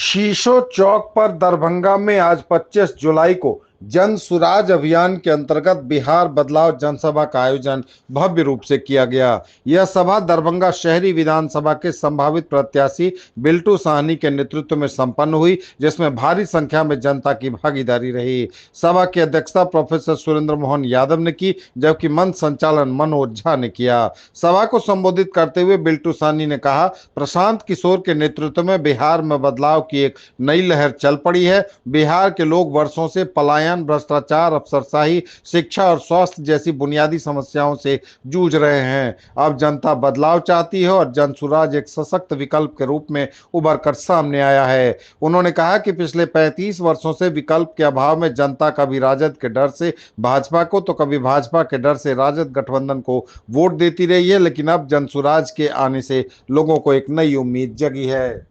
शीशो चौक पर दरभंगा में आज 25 जुलाई को जन सुराज अभियान के अंतर्गत बिहार बदलाव जनसभा का आयोजन भव्य रूप से किया गया। यह सभा दरभंगा शहरी विधानसभा के संभावित प्रत्याशी बिल्टू साहनी के नेतृत्व में संपन्न हुई, जिसमें भारी संख्या में जनता की भागीदारी रही। सभा की अध्यक्षता प्रोफेसर सुरेंद्र मोहन यादव ने की, जबकि मंच संचालन मनोज झा ने किया। सभा को संबोधित करते हुए बिल्टू साहनी ने कहा, प्रशांत किशोर के नेतृत्व में बिहार में बदलाव की एक नई लहर चल पड़ी है। बिहार के लोग वर्षों से पलायन, भ्रष्टाचार, अफसरशाही, शिक्षा और स्वास्थ्य जैसी बुनियादी समस्याओं से जूझ रहे हैं। अब जनता बदलाव चाहती है और जनसुराज एक सशक्त विकल्प के रूप में उभर कर सामने आया है। उन्होंने कहा कि पिछले 35 वर्षों से विकल्प के अभाव में जनता कभी राजद के डर से भाजपा को तो कभी भाजपा के डर से राजद गठबंधन को वोट देती रही है, लेकिन अब जनसुराज के आने से लोगों को एक नई उम्मीद जगी है।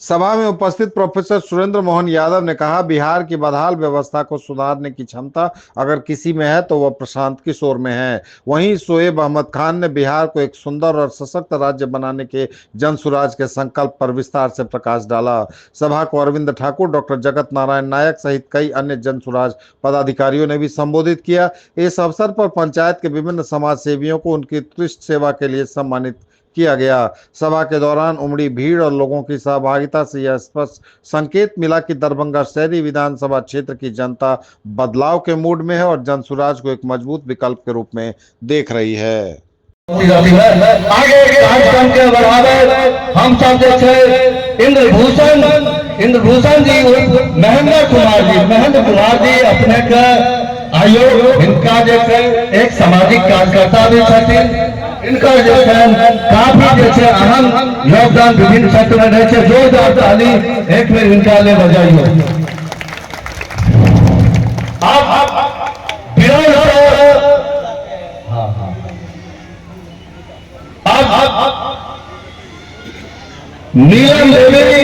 सभा में उपस्थित प्रोफेसर सुरेंद्र मोहन यादव ने कहा, बिहार की बदहाल व्यवस्था को सुधारने की क्षमता अगर किसी में है तो वह प्रशांत किशोर में है। वहीं शोएब अहमद खान ने बिहार को एक सुंदर और सशक्त राज्य बनाने के जनसुराज के संकल्प पर विस्तार से प्रकाश डाला। सभा को अरविंद ठाकुर, डॉक्टर जगत नारायण नायक सहित कई अन्य जनसुराज पदाधिकारियों ने भी संबोधित किया। इस अवसर पर पंचायत के विभिन्न समाज सेवियों को उनकी उत्कृष्ट सेवा के लिए सम्मानित किया गया। सभा के दौरान उमड़ी भीड़ और लोगों की सहभागिता से यह स्पष्ट संकेत मिला कि दरभंगा शहरी विधानसभा क्षेत्र की जनता बदलाव के मूड में है और जनसुराज को एक मजबूत विकल्प के रूप में देख रही है। आगे कार्यक्रम के बराबर हम सब देखे इंद्रभूषण जी, महेंद्र कुमार जी अपने का आयोग, इनका जैसे एक सामाजिक कार्यकर्ता भी छथिन। इनका जैसे काफी जैसे अहम योगदान विभिन्न क्षेत्र में रहे। जोरदार ताली एक में इनका ले बजाइए। नीलम देवी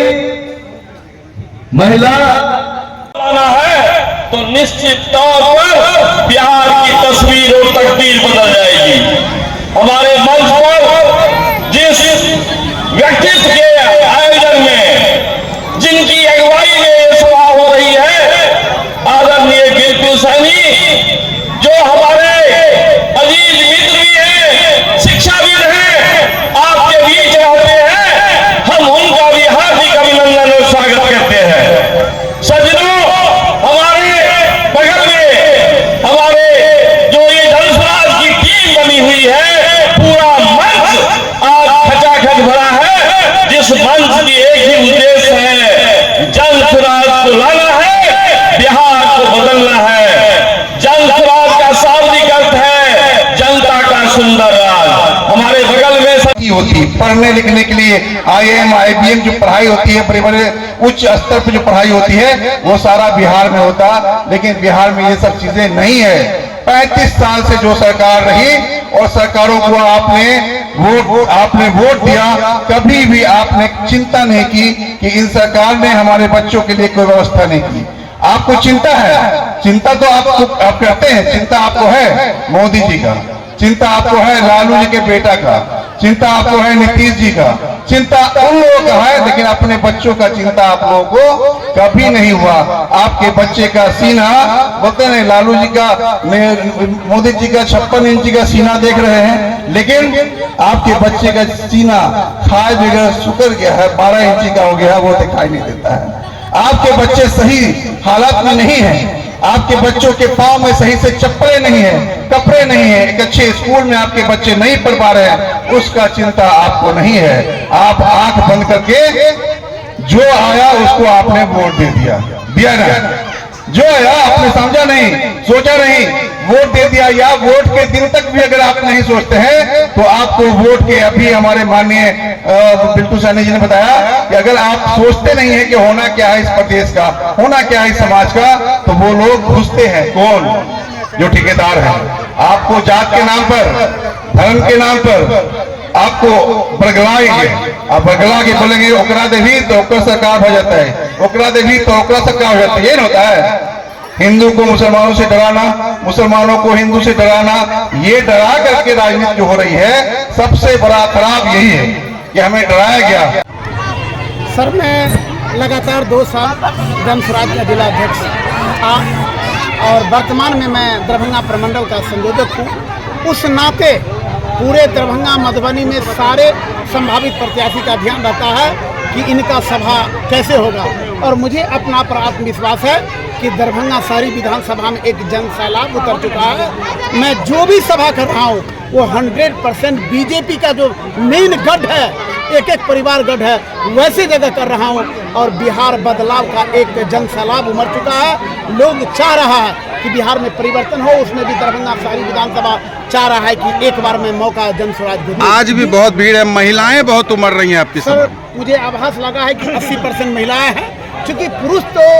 महिला है तो निश्चित तौर पर बिहार की तस्वीर और तकदीर बदल जाएगी। हमारे मंच पर जिस व्यक्तित्व के आयोजन में, जिनकी अगुवाई में ये सभा हो रही है, आदरणीय बिल्टू साहनी, जो हमारे अजीज मित्र भी हैं, शिक्षाविद हैं, आपके बीच रहते हैं, हम उनका भी हार्दिक अभिनंदन और स्वागत करते हैं। सज्जनों, हमारे बगल में हमारे जो ये जनसुराज की टीम बनी हुई है, पूरा मंच आज खचाखच भरा है। जिस मंच की एक ही उद्देश्य है, जनसुराज को लाना है, बिहार को बदलना है। जनसुराज का शाब्दिक अर्थ है जनता का सुंदर राज। हमारे बगल में होती पढ़ने लिखने के लिए IIM IBM जो पढ़ाई होती है, बड़े बड़े उच्च स्तर पर जो पढ़ाई होती है, वो सारा बिहार में होता, लेकिन बिहार में ये सब चीजें नहीं है। 35 साल से जो सरकार रही और सरकारों को आपने वोट दिया, कभी भी आपने चिंता नहीं की कि इन सरकार ने हमारे बच्चों के लिए कोई व्यवस्था नहीं की। आपको चिंता है, चिंता तो आप करते हैं, चिंता आपको है मोदी जी का, चिंता आपको है लालू जी के बेटा का, चिंता आपको है नीतीश जी का, चिंता उन लोगों का है, लेकिन अपने बच्चों का चिंता आप लोगों को कभी नहीं हुआ। आपके बच्चे का सीना, बोलते नहीं लालू जी का, मोदी जी का 56 इंच का सीना देख रहे हैं, लेकिन आपके बच्चे का सीना खाए बगैर सुकर गया है, 12 इंच का हो गया है, वो दिखाई नहीं देता है। आपके बच्चे सही हालात में नहीं है, आपके बच्चों के पांव में सही से चप्पलें नहीं है, कपड़े नहीं है, एक अच्छे स्कूल में आपके बच्चे नहीं पढ़ पा रहे हैं, उसका चिंता आपको नहीं है। आप आंख बंद करके जो आया उसको आपने वोट दिया ना, जो आया आपने समझा नहीं, सोचा नहीं, वोट दे दिया। या वोट के दिन तक भी अगर आप नहीं सोचते हैं तो आपको वोट के, अभी हमारे माननीय बिल्टू साहनी जी ने बताया कि अगर आप सोचते नहीं है कि होना क्या है इस प्रदेश का, होना क्या है इस समाज का, तो वो लोग घुसते हैं। कौन? जो ठेकेदार है, आपको जात के नाम पर, धर्म के नाम पर आपको बरगलाएंगे। आप बरगला के बोलेंगे ओकरा देवी तो ओकर सरकार हो जाता है, ओकरा देवी तो ओकरा सरकार हो जाता है। ये नहीं होता है। हिंदू को मुसलमानों से डराना, मुसलमानों को हिंदू से डराना, ये डरा करके राजनीति जो हो रही है, सबसे बड़ा खराब यही है कि हमें डराया गया। सर मैं लगातार 2 साल जन स्वराज का जिला अध्यक्ष और वर्तमान में मैं दरभंगा प्रमंडल का संयोजक हूँ। उस नाते पूरे दरभंगा मधुबनी में सारे संभावित प्रत्याशी का ध्यान रहता है कि इनका सभा कैसे होगा, और मुझे अपना पर आत्मविश्वास है कि दरभंगा शहरी विधानसभा में एक जन सैलाब उतर चुका है। मैं जो भी सभा कर रहा हूँ वो 100% बीजेपी का जो मेन गढ़ है, एक एक परिवार गढ़ है, वैसे जगह कर रहा हूँ। और बिहार बदलाव का एक जन सैलाब उमड़ चुका है। लोग चाह रहा है कि बिहार में परिवर्तन हो, उसमें भी दरभंगा शहरी विधानसभा चाह रहा है कि एक बार में मौका जन स्वराज को दूं। आज भी बहुत भीड़ है, महिलाएं बहुत उमड़ रही हैं आपकी सर सभा। मुझे आभास लगा है कि 80% महिलाएं हैं, क्योंकि पुरुष तो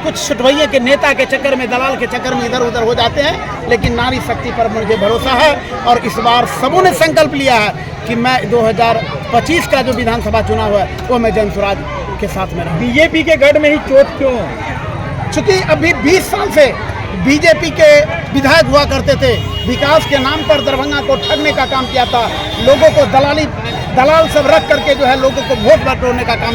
कुछ छुटवैये के नेता के चक्कर में, दलाल के चक्कर में इधर उधर हो जाते हैं, लेकिन नारी शक्ति पर मुझे भरोसा है। और इस बार सबों ने संकल्प लिया है कि मैं 2025 का जो विधानसभा चुनाव है वो मैं जन स्वराज के साथ में रहूं। बीजेपी के गढ़ में ही चोट क्यों? चूंकि अभी 20 साल से बीजेपी के विधायक हुआ करते थे, विकास के नाम पर दरभंगा को ठगने का काम किया था, लोगों को दलाल सब रख करके जो है लोगों को वोट बटोरने का काम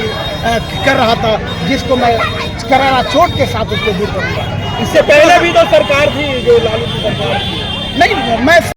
कर रहा था, जिसको मैं करारा चोट के साथ उसको दूर करूंगा। इससे पहले भी तो सरकार थी, जो लालू की सरकार थी। नहीं, मैं